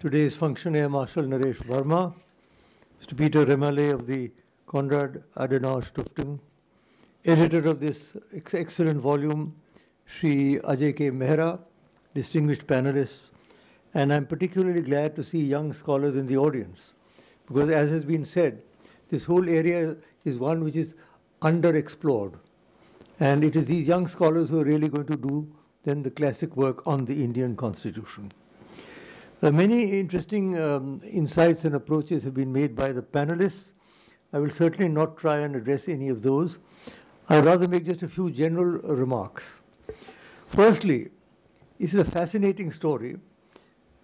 Today's Function Air Marshal Naresh Verma, Mr. Peter Remale of the Konrad Adenauer Stiftung, editor of this excellent volume, Shri Ajay K. Mehra, distinguished panelists, and I'm particularly glad to see young scholars in the audience, because as has been said, this whole area is one which is underexplored, and it is these young scholars who are really going to do then the classic work on the Indian Constitution. Many interesting insights and approaches have been made by the panelists. I will certainly not try and address any of those. I'd rather make just a few general remarks. Firstly, this is a fascinating story.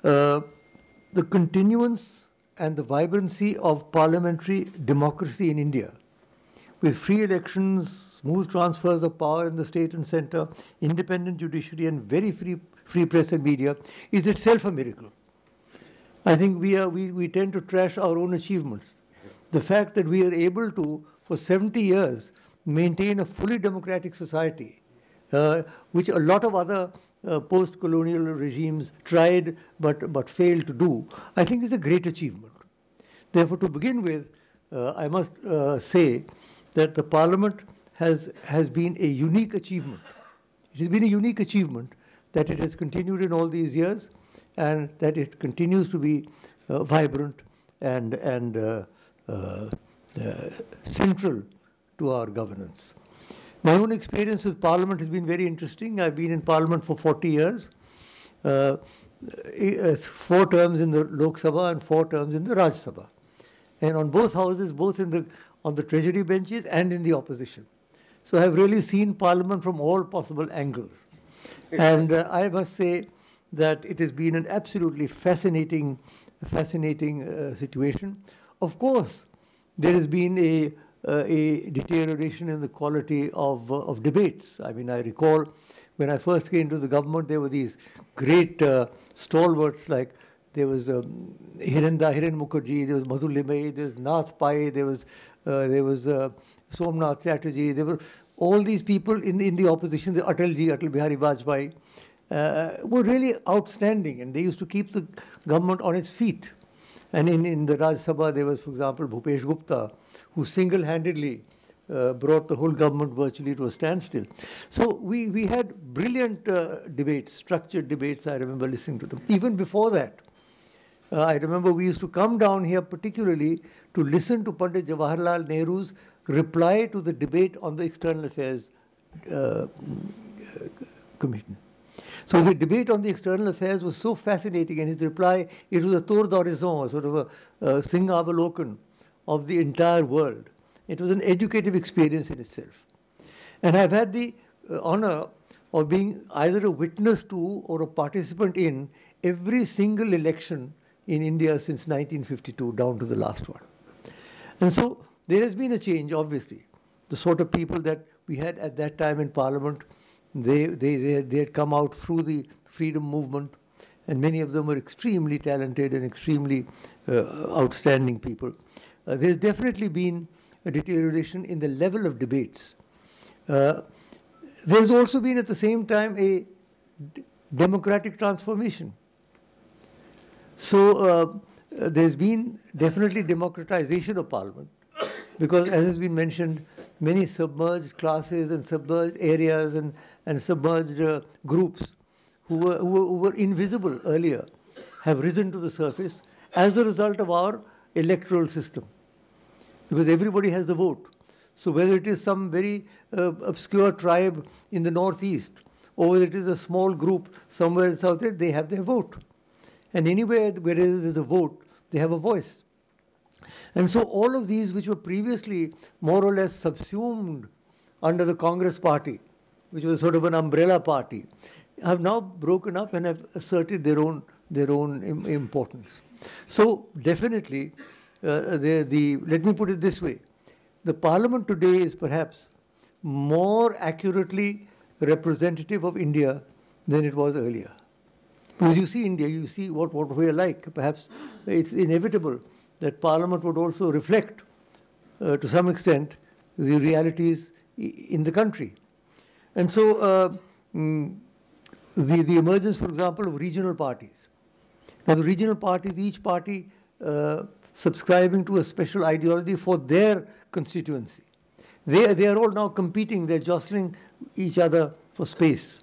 The continuance and the vibrancy of parliamentary democracy in India, with free elections, smooth transfers of power in the state and center, independent judiciary, and very free press and media, is itself a miracle. I think we tend to trash our own achievements. The fact that we are able to, for 70 years, maintain a fully democratic society, which a lot of other post-colonial regimes tried but failed to do, I think is a great achievement. Therefore, to begin with, I must say that the Parliament has been a unique achievement. It has been a unique achievement that it has continued in all these years, and that it continues to be vibrant and central to our governance. My own experience with Parliament has been very interesting. I've been in Parliament for 40 years, 4 terms in the Lok Sabha and 4 terms in the Raj Sabha. And on both houses, both on the Treasury benches and in the opposition. So I've really seen Parliament from all possible angles. And I must say that it has been an absolutely fascinating situation. Of course, there has been a deterioration in the quality of debates. I mean, I recall when I first came to the government, there were these great stalwarts, like there was Hiren Mukherjee, there was Madhu Limai, there was Nath Pai, there was Somnath Chatterjee. There were all these people in the opposition, the Atal Bihari Vajpayee, were really outstanding, and they used to keep the government on its feet. And in the Raj Sabha, there was, for example, Bhupesh Gupta, who single-handedly brought the whole government virtually to a standstill. So we had brilliant debates, structured debates. I remember listening to them. Even before that, I remember we used to come down here particularly to listen to Pandit Jawaharlal Nehru's reply to the debate on the External Affairs Commission. So the debate on the external affairs was so fascinating, and his reply, it was a tour d'horizon, sort of a Singhavalokan of the entire world. It was an educative experience in itself. And I've had the honor of being either a witness to or a participant in every single election in India since 1952, down to the last one. And so there has been a change, obviously. The sort of people that we had at that time in Parliament, they had come out through the freedom movement, and many of them were extremely talented and extremely outstanding people. There's definitely been a deterioration in the level of debates. There's also been at the same time a democratic transformation. So there's been definitely democratization of Parliament, because as has been mentioned, many submerged classes and submerged areas and submerged groups who were invisible earlier have risen to the surface as a result of our electoral system, because everybody has the vote. So whether it is some very obscure tribe in the northeast, or whether it is a small group somewhere in south, they have their vote. And anywhere where there is a vote, they have a voice. And so all of these, which were previously more or less subsumed under the Congress party, which was sort of an umbrella party, have now broken up and have asserted their own importance. So definitely, let me put it this way: the Parliament today is perhaps more accurately representative of India than it was earlier. Because you see India, you see what we are like. Perhaps it's inevitable that Parliament would also reflect, to some extent, the realities in the country. And so the emergence, for example, of regional parties Now the regional parties, each party subscribing to a special ideology for their constituency. They are all now competing, they're jostling each other for space.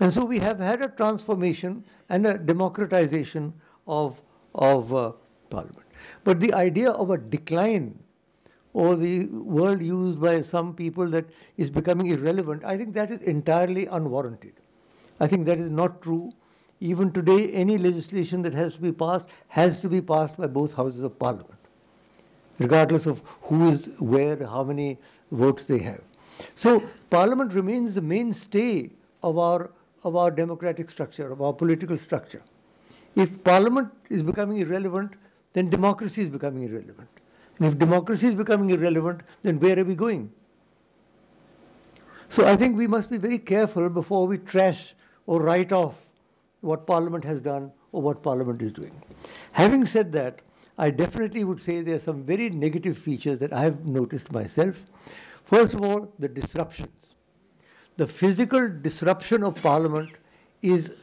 And so we have had a transformation and a democratization of Parliament. But the idea of a decline, or the word used by some people that is becoming irrelevant, I think that is entirely unwarranted. I think that is not true. Even today, any legislation that has to be passed by both houses of Parliament, regardless of who is where, how many votes they have. So Parliament remains the mainstay of our democratic structure, of our political structure. If Parliament is becoming irrelevant, then democracy is becoming irrelevant. And if democracy is becoming irrelevant, then where are we going? So I think we must be very careful before we trash or write off what Parliament has done or what Parliament is doing. Having said that, I definitely would say there are some very negative features that I have noticed myself. First of all, the disruptions. The physical disruption of Parliament is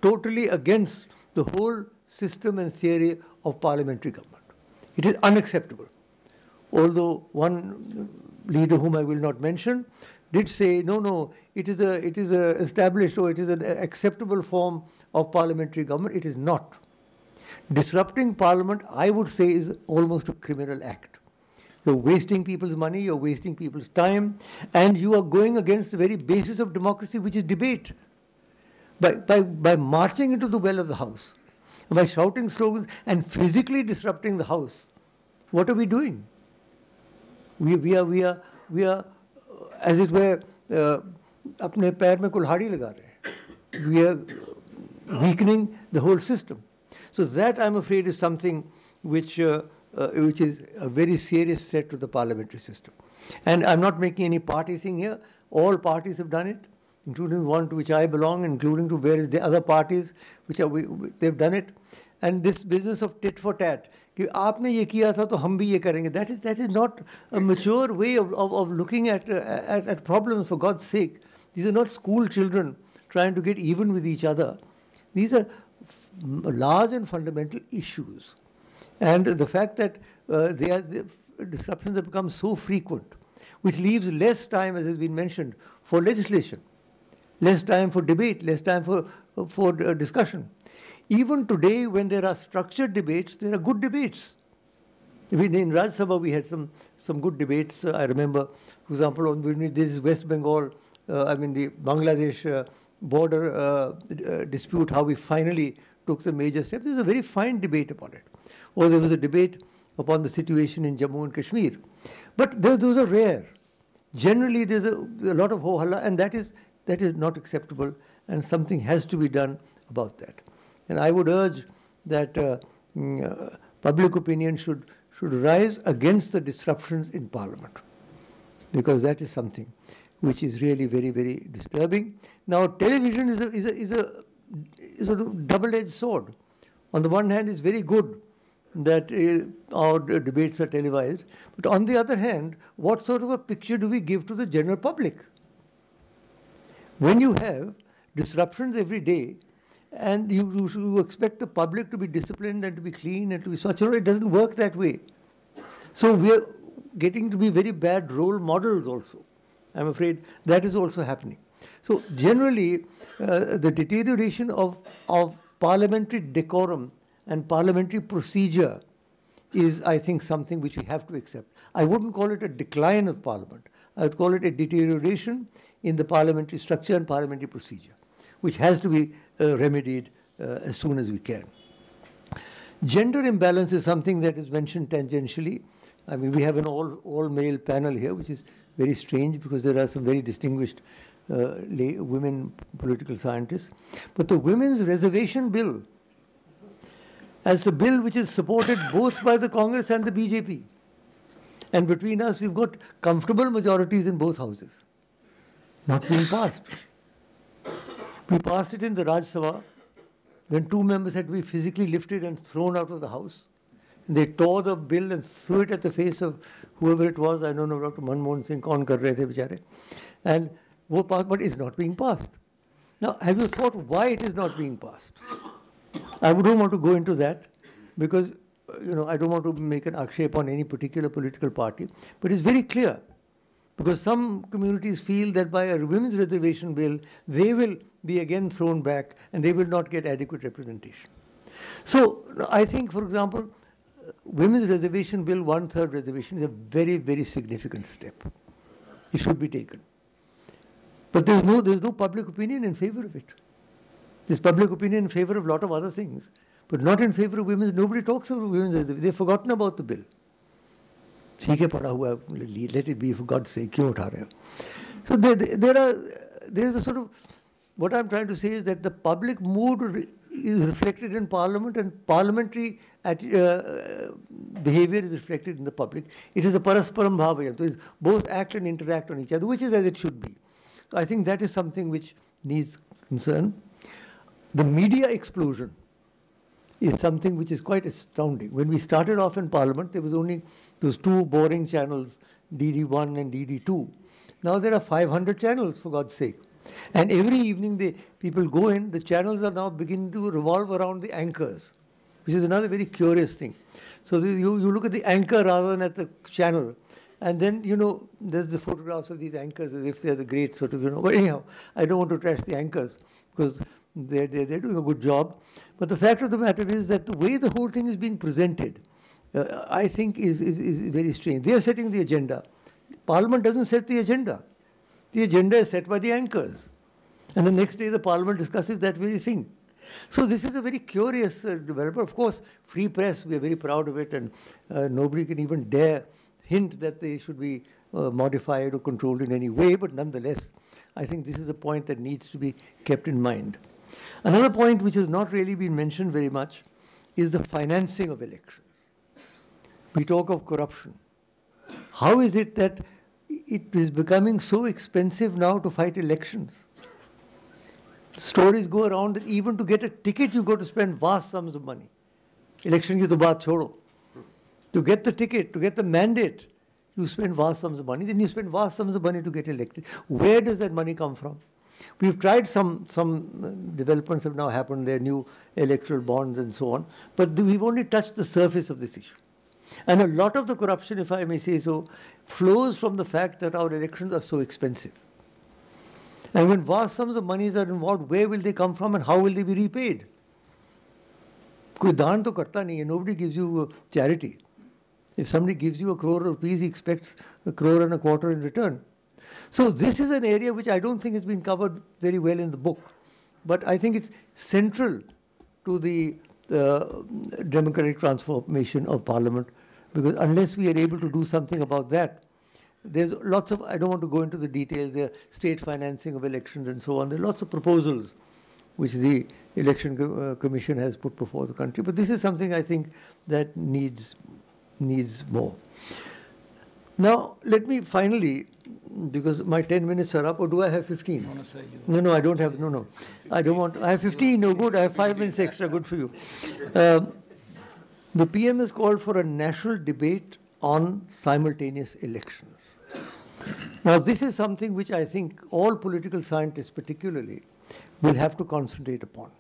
totally against the whole system and theory of parliamentary government. It is unacceptable. Although one leader whom I will not mention did say, no, it is a established, or it is an acceptable form of parliamentary government. It is not. Disrupting Parliament, I would say, is almost a criminal act. You're wasting people's money, you're wasting people's time, and you are going against the very basis of democracy, which is debate. By marching into the well of the House, by shouting slogans and physically disrupting the House, what are we doing? We are, as it were, अपने पैर में कुल्हाड़ी लगा रहे हैं. We are weakening the whole system. So that, I'm afraid, is something which is a very serious threat to the parliamentary system. And I'm not making any party thing here. All parties have done it, including one to which I belong, including to various the other parties which they've done it. And this business of tit for tat, कि आपने ये किया था तो हम भी ये करेंगे, that is not a mature way of looking at problems, for God's sake. These are not school children trying to get even with each other. These are large and fundamental issues. And the fact that the disruptions have become so frequent, which leaves less time, as has been mentioned, for legislation, less time for debate, less time for discussion. Even today, when there are structured debates, there are good debates. In Rajya Sabha, we had some good debates. I remember, for example, on this West Bengal, the Bangladesh border dispute, how we finally took the major steps. There's a very fine debate upon it. Or there was a debate upon the situation in Jammu and Kashmir. But those are rare. Generally, there's a lot of ho-halla, and that is not acceptable, and something has to be done about that. And I would urge that public opinion should rise against the disruptions in Parliament, because that is something which is really very, very disturbing. Now, television is a double-edged sword. On the one hand, it's very good that our debates are televised, but on the other hand, what sort of a picture do we give to the general public? When you have disruptions every day, and you expect the public to be disciplined and to be clean and to be such, it doesn't work that way. So we are getting to be very bad role models also. I'm afraid that is also happening. So generally, the deterioration of parliamentary decorum and parliamentary procedure is, I think, something which we have to accept. I wouldn't call it a decline of Parliament. I would call it a deterioration in the parliamentary structure and parliamentary procedure, which has to be remedied as soon as we can. Gender imbalance is something that is mentioned tangentially. I mean, we have an all-male panel here, which is very strange because there are some very distinguished women political scientists. But the Women's Reservation Bill, as a bill which is supported both by the Congress and the BJP, and between us, we've got comfortable majorities in both houses, not being passed. We passed it in the Rajya Sabha when 2 members had to be physically lifted and thrown out of the House. And they tore the bill and threw it at the face of whoever it was. I don't know, Dr. Manmohan Singh, kaun kar rahe the bichare. And wo passed, but it's not being passed. Now, have you thought why it is not being passed? I don't want to go into that because, I don't want to make an akshep on any particular political party, but it's very clear. Because some communities feel that by a women's reservation bill, they will be again thrown back and they will not get adequate representation. So I think, for example, women's reservation bill, 1/3 reservation is a very, very significant step. It should be taken. But there's no public opinion in favor of it. There's public opinion in favor of a lot of other things, but not in favor of women's. Nobody talks about women's reservation. They've forgotten about the bill. ठीक है पढ़ा हुआ है, let it be, for God's sake, क्यों उठा रहे हो? So there is a sort of, what I'm trying to say is that the public mood is reflected in Parliament, and parliamentary behavior is reflected in the public. It is a parasparam bhavaya, so both act and interact on each other, which is as it should be. So I think that is something which needs concern. The media explosion is something which is quite astounding. When we started off in Parliament, there was only those two boring channels, DD1 and DD2. Now there are 500 channels, for God's sake. And every evening people go in, the channels are now beginning to revolve around the anchors, which is another very curious thing. So you look at the anchor rather than at the channel. And then, there's the photographs of these anchors as if they're the great sort of, But anyhow, I don't want to trash the anchors because they're doing a good job. But the fact of the matter is that the way the whole thing is being presented, I think is very strange. They are setting the agenda. Parliament doesn't set the agenda. The agenda is set by the anchors. And the next day the Parliament discusses that very thing. So this is a very curious development. Of course, free press, we are very proud of it, and nobody can even dare hint that they should be modified or controlled in any way, but nonetheless, I think this is a point that needs to be kept in mind. Another point which has not really been mentioned very much is the financing of elections. We talk of corruption. How is it that it is becoming so expensive now to fight elections? Stories go around that even to get a ticket, you got to spend vast sums of money. Election ki to baat chodo. To get the ticket, to get the mandate, you spend vast sums of money. Then you spend vast sums of money to get elected. Where does that money come from? We've tried some developments have now happened. There are new electoral bonds and so on. But we've only touched the surface of this issue. And a lot of the corruption, if I may say so, flows from the fact that our elections are so expensive. And when vast sums of monies are involved, where will they come from and how will they be repaid? Koi daan to karta nahi hai. Nobody gives you charity. If somebody gives you 1 crore rupees, he expects 1.25 crore in return. So this is an area which I don't think has been covered very well in the book. But I think it's central to the democratic transformation of Parliament, because unless we are able to do something about that, there's lots of, I don't want to go into the details, there are state financing of elections and so on. There are lots of proposals which the Election Commission has put before the country. But this is something I think that needs more. Now, let me finally, because my 10 minutes are up, or do I have 15? No, I don't have, no. I don't want, I have 15, no good, I have 5 minutes extra, good for you. The PM has called for a national debate on simultaneous elections. Now, this is something which I think all political scientists particularly will have to concentrate upon.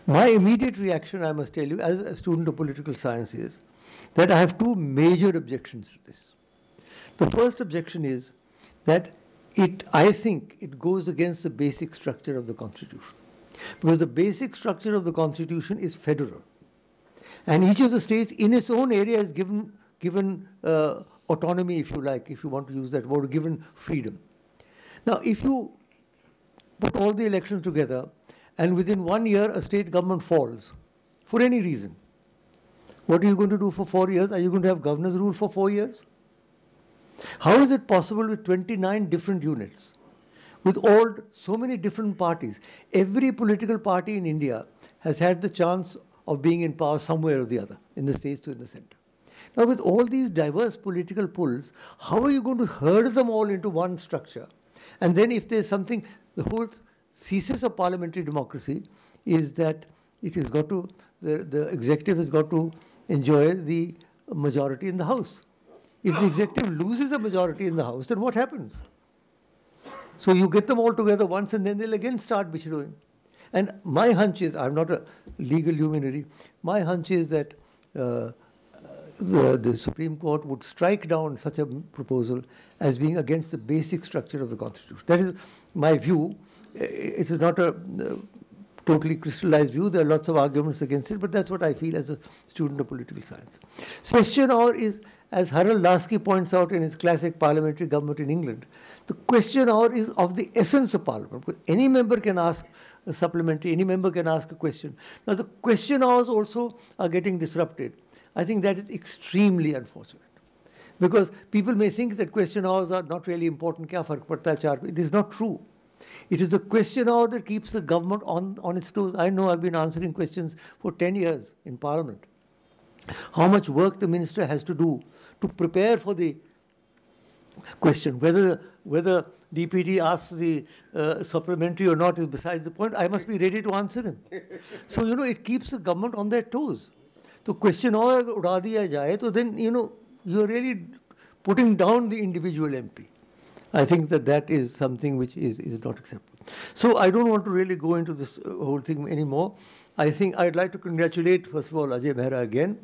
My immediate reaction, I must tell you, as a student of political science is that I have two major objections to this. The first objection is that I think it goes against the basic structure of the Constitution. Because the basic structure of the Constitution is federal. And each of the states in its own area is given autonomy, if you like, if you want to use that word, given freedom. Now, if you put all the elections together and within 1 year a state government falls for any reason, what are you going to do for 4 years? Are you going to have governor's rule for 4 years? How is it possible with 29 different units, with all so many different parties? Every political party in India has had the chance of being in power somewhere or the other, in the states to in the center. Now, with all these diverse political pulls, how are you going to herd them all into one structure? And then if there's something, the whole thesis of parliamentary democracy is that it has got to, the executive has got to enjoy the majority in the House. If the executive loses a majority in the House, then what happens? So you get them all together once and then they'll again start bitching. And my hunch is, I'm not a legal luminary, my hunch is that the Supreme Court would strike down such a proposal as being against the basic structure of the Constitution. That is my view. It is not a totally crystallized view. There are lots of arguments against it, but that's what I feel as a student of political science. Question hour is, as Harold Laski points out in his classic Parliamentary Government in England, the question hour is of the essence of Parliament. Because any member can ask a supplementary, any member can ask a question. Now, the question hours also are getting disrupted. I think that is extremely unfortunate. Because people may think that question hours are not really important. It is not true. It is the question hour that keeps the government on its toes. I know I've been answering questions for 10 years in Parliament. How much work the minister has to do to prepare for the question. Whether DPD asks the supplementary or not is besides the point. I must be ready to answer him. So, it keeps the government on their toes. So question hour uda diya jaye, so then, you're really putting down the individual MP. I think that is something which is not acceptable. So I don't want to really go into this whole thing anymore. I think I'd like to congratulate, first of all, Ajay Mehra again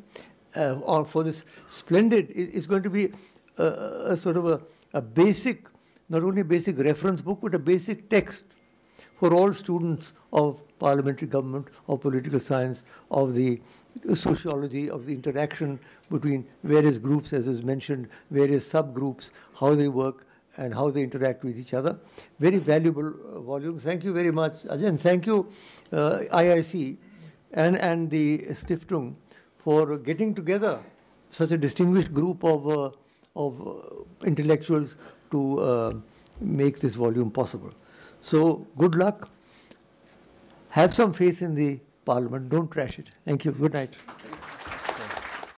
for this splendid, it's going to be a sort of a basic, not only basic reference book, but a basic text for all students of parliamentary government, of political science, of the sociology, of the interaction between various groups, as is mentioned, various subgroups, how they work and how they interact with each other. Very valuable volume. Thank you very much, Ajay, and thank you, IIC and the Stiftung for getting together such a distinguished group of intellectuals to make this volume possible. So, good luck. Have some faith in the Parliament. Don't trash it. Thank you. Good night.